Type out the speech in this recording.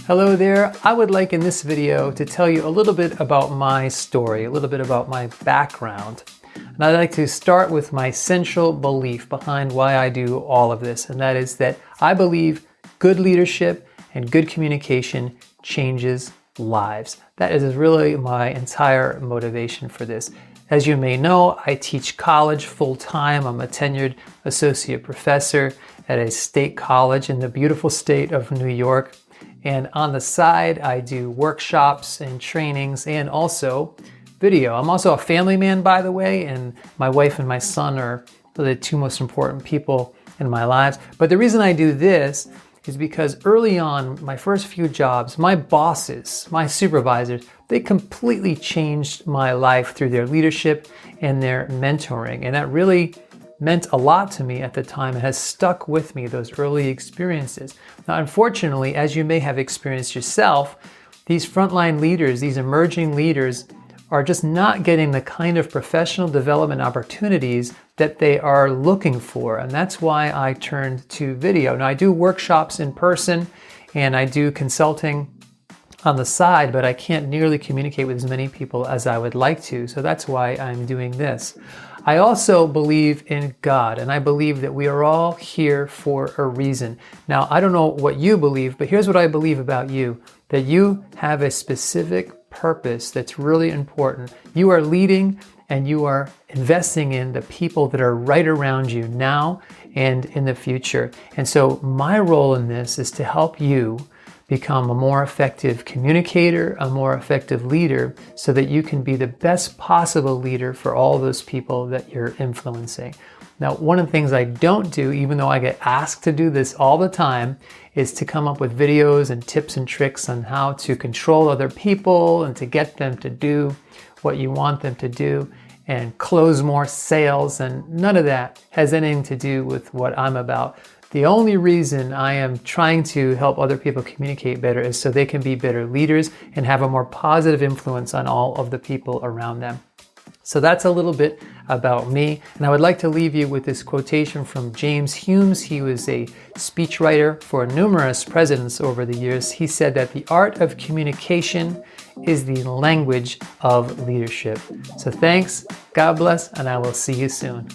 Hello there. I would like in this video to tell you a little bit about my story, a little bit about my background. And I'd like to start with my central belief behind why I do all of this, and that is that I believe good leadership and good communication changes lives. That is really my entire motivation for this. As you may know, I teach college full-time. I'm a tenured associate professor at a state college in the beautiful state of New York. And on the side, I do workshops and trainings and also video. I'm also a family man, by the way, and my wife and my son are the two most important people in my lives. But the reason I do this is because early on, my first few jobs, my bosses, my supervisors, they completely changed my life through their leadership and their mentoring. And that really meant a lot to me at the time. It has stuck with me, those early experiences. Now, unfortunately, as you may have experienced yourself, these frontline leaders, these emerging leaders, are just not getting the kind of professional development opportunities that they are looking for. And that's why I turned to video. Now, I do workshops in person and I do consulting on the side, but I can't nearly communicate with as many people as I would like to. So that's why I'm doing this. I also believe in God, and I believe that we are all here for a reason. Now, I don't know what you believe, but here's what I believe about you, that you have a specific purpose that's really important. You are leading and you are investing in the people that are right around you now and in the future. And so my role in this is to help you become a more effective communicator, a more effective leader, so that you can be the best possible leader for all those people that you're influencing. Now, one of the things I don't do, even though I get asked to do this all the time, is to come up with videos and tips and tricks on how to control other people and to get them to do what you want them to do and close more sales. And none of that has anything to do with what I'm about. The only reason I am trying to help other people communicate better is so they can be better leaders and have a more positive influence on all of the people around them. So that's a little bit about me. And I would like to leave you with this quotation from James Humes. He was a speechwriter for numerous presidents over the years. He said that the art of communication is the language of leadership. So thanks, God bless, and I will see you soon.